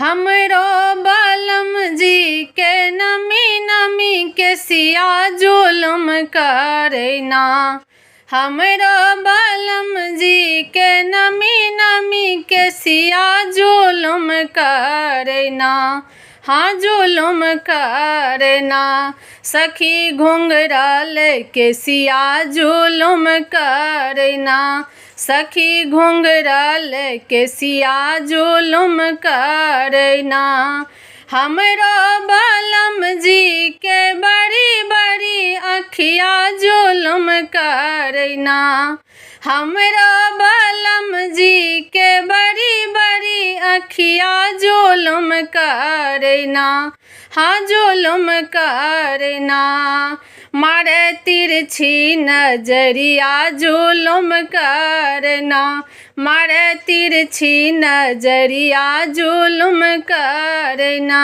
हमरो बालम जी के नमी नमी के सिया जुलुम करना। हमरो बालम जी के नमी नमी के सिया जुलुम करना। हाँ जुलुम करना। सखी घुंघराल के सिया जुलुम करना। सखी घुंघराल के सिया जुलुम करना। हमरो बालम जी के बड़ी बड़ी अखिया जुलुम करना। हमरो बालम जी के बड़ी बड़ी अखिया जुलुम करना। हाँ जुलुम करना। मारे तिरछी नजरिया जुलुम करना। मारे तिरछी नजरिया जुलुम करना।